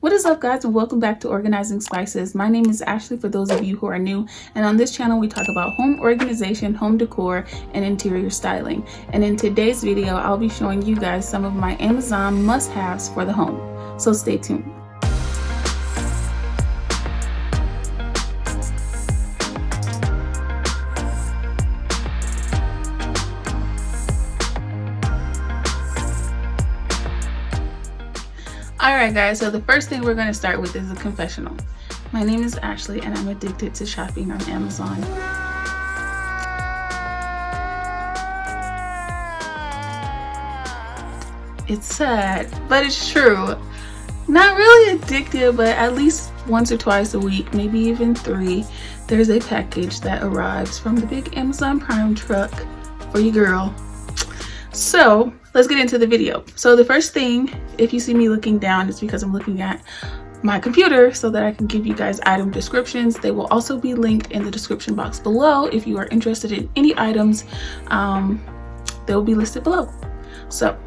What is up, guys, and welcome back to Organizing Spices. My name is Ashley for those of you who are new, and on this channel we talk about home organization, home decor, and interior styling. And in today's video I'll be showing you guys some of my Amazon must-haves for the home, so stay tuned. Alright guys, so the first thing we're going to start with is a confessional. My name is Ashley and I'm addicted to shopping on Amazon. It's sad, but it's true. Not really addicted, but at least once or twice a week, maybe even 3, there's a package that arrives from the big Amazon Prime truck for your girl. So let's get into the video. So the first thing, if you see me looking down, is because I'm looking at my computer so that I can give you guys item descriptions. They will also be linked in the description box below. If you are interested in any items, they will be listed below. So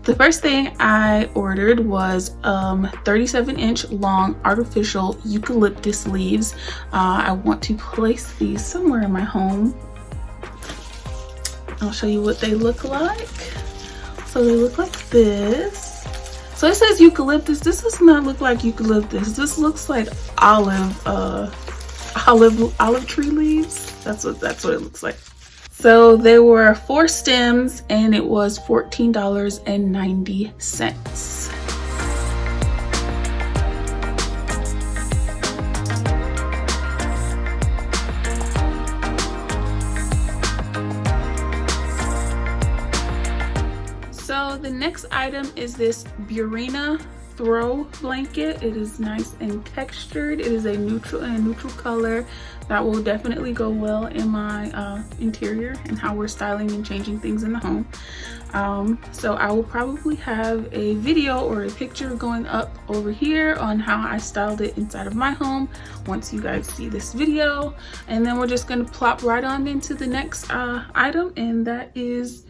the first thing I ordered was 37-inch long artificial eucalyptus leaves. I want to place these somewhere in my home. I'll show you what they look like. So they look like this. So it says eucalyptus. This does not look like eucalyptus. This looks like olive tree leaves. That's what it looks like. So there were 4 stems and it was $14.90. So the next item is this burena throw blanket. It is nice and textured. It is a neutral color that will definitely go well in my interior and how we're styling and changing things in the home. So I will probably have a video or a picture going up over here on how I styled it inside of my home once you guys see this video. And then we're just going to plop right on into the next item, and that is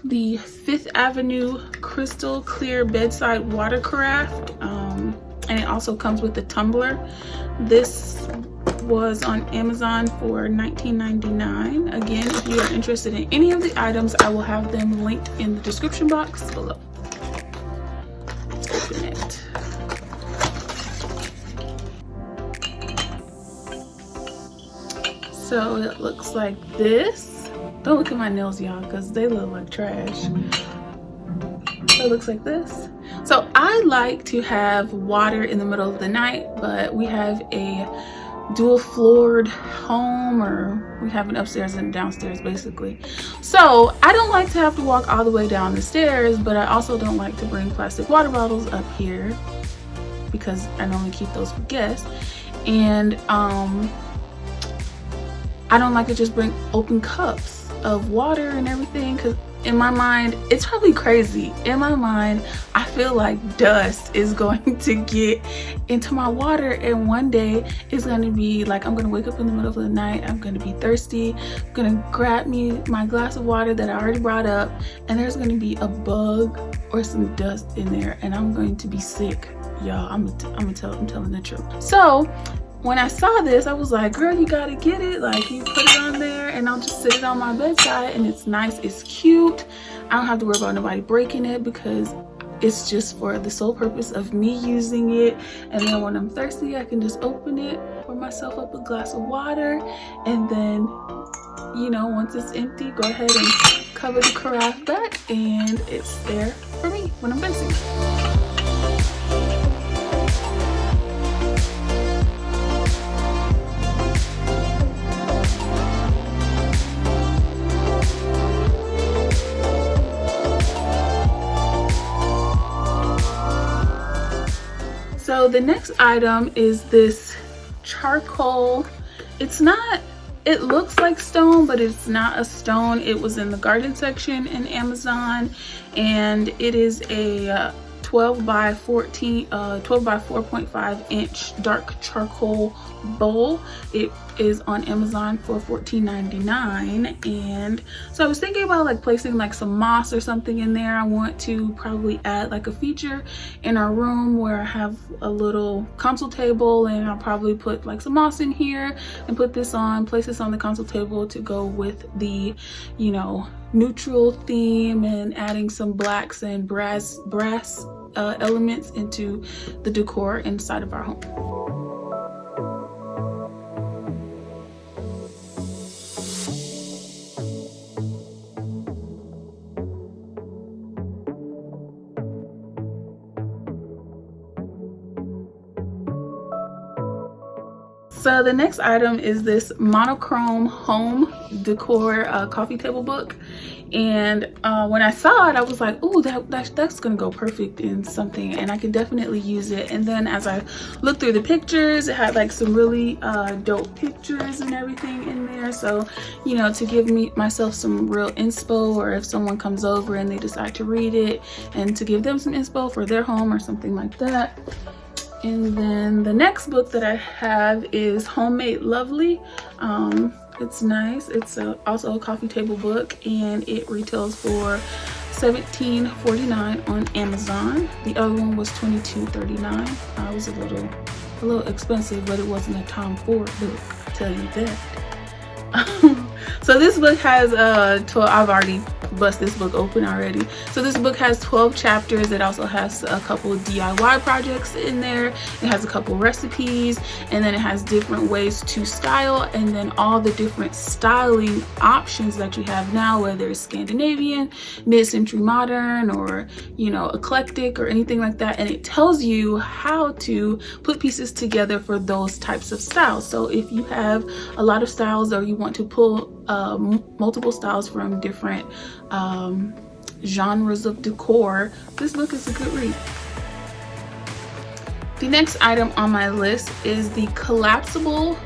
the 5th Avenue crystal clear bedside water carafe, and it also comes with a tumbler. This was on Amazon for $19.99. Again, if you are interested in any of the items, I will have them linked in the description box below. Let's open it. So it looks like this. Don't look at my nails, y'all, because they look like trash. So it looks like this. So I like to have water in the middle of the night, but we have a dual floored home, or we have an upstairs and downstairs basically. So I don't like to have to walk all the way down the stairs, but I also don't like to bring plastic water bottles up here because I normally keep those for guests. And I don't like to just bring open cups of water and everything, because in my mind, it's probably crazy, in my mind I feel like dust is going to get into my water, and one day it's going to be like I'm going to wake up in the middle of the night, I'm going to be thirsty, I'm going to grab me my glass of water that I already brought up, and there's going to be a bug or some dust in there, and I'm going to be sick, y'all. I'm telling the truth. So when I saw this, I was like, girl, you gotta get it. Like, you put it on there and I'll just sit it on my bedside, and it's nice, it's cute. I don't have to worry about nobody breaking it because it's just for the sole purpose of me using it. And then when I'm thirsty, I can just open it, pour myself up a glass of water, and then, you know, once it's empty, go ahead and cover the carafe back, and it's there for me when I'm busy. So the next item is this charcoal. It looks like stone, but it's not a stone. It was in the garden section in Amazon, and it is a 12 by 4.5 inch dark charcoal bowl. It is on Amazon for $14.99. And so I was thinking about like placing like some moss or something in there. I want to probably add like a feature in our room where I have a little console table, and I'll probably put like some moss in here and place this on the console table to go with the, you know, neutral theme, and adding some blacks and brass elements into the decor inside of our home. So the next item is this monochrome home decor coffee table book. And when I saw it, I was like, oh, that's gonna go perfect in something, and I can definitely use it. And then as I looked through the pictures, it had like some really dope pictures and everything in there. So, you know, to give myself some real inspo, or if someone comes over and they decide to read it, and to give them some inspo for their home or something like that. And then the next book that I have is Homemade Lovely. It's nice. It's also a coffee table book, and it retails for $17.49 on Amazon. The other one was $22.39. It was a little expensive, but it wasn't a Tom Ford book, I'll tell you that. So this book has 12. I've already bust this book open already. So this book has 12 chapters. It also has a couple of DIY projects in there. It has a couple recipes, and then it has different ways to style, and then all the different styling options that you have now, whether it's Scandinavian, mid-century modern, or, you know, eclectic or anything like that. And it tells you how to put pieces together for those types of styles. So if you have a lot of styles, or you want to pull multiple styles from different genres of decor, this book is a good read. The next item on my list is the collapsible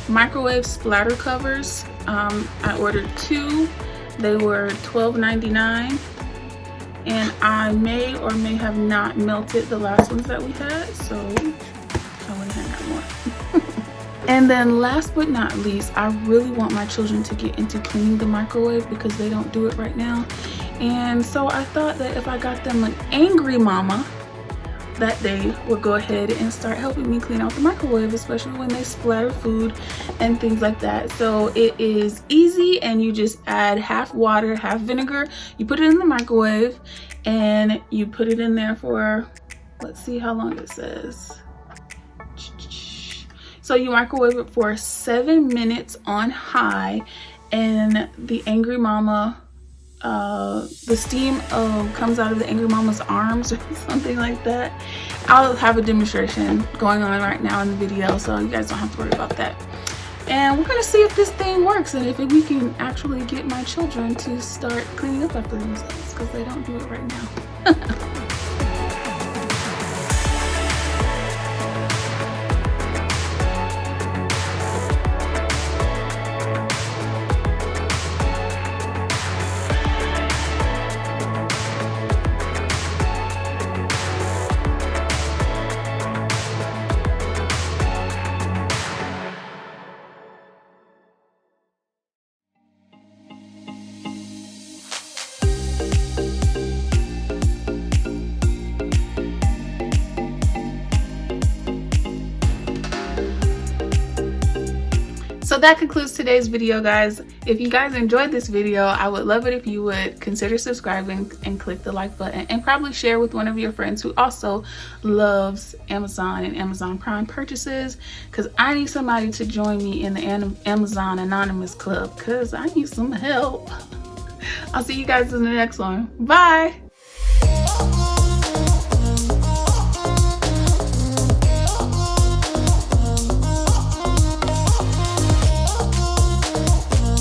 microwave splatter covers. I ordered 2. They were $12.99, and I may or may have not melted the last ones that we had, so I went ahead and got more. And then last but not least, I really want my children to get into cleaning the microwave because they don't do it right now. And so I thought that if I got them an angry mama, that they would go ahead and start helping me clean out the microwave, especially when they splatter food and things like that. So it is easy, and you just add half water, half vinegar. You put it in the microwave, and you put it in there for, let's see how long it says. So you microwave it for 7 minutes on high, and the angry mama, the steam comes out of the angry mama's arms or something like that. I'll have a demonstration going on right now in the video, so you guys don't have to worry about that. And we're gonna see if this thing works, and if we can actually get my children to start cleaning up after themselves, because they don't do it right now. So that concludes today's video, guys. If you guys enjoyed this video, I would love it if you would consider subscribing and click the like button, and probably share with one of your friends who also loves Amazon and Amazon Prime purchases, because I need somebody to join me in the Amazon Anonymous Club, because I need some help. I'll see you guys in the next one. Bye.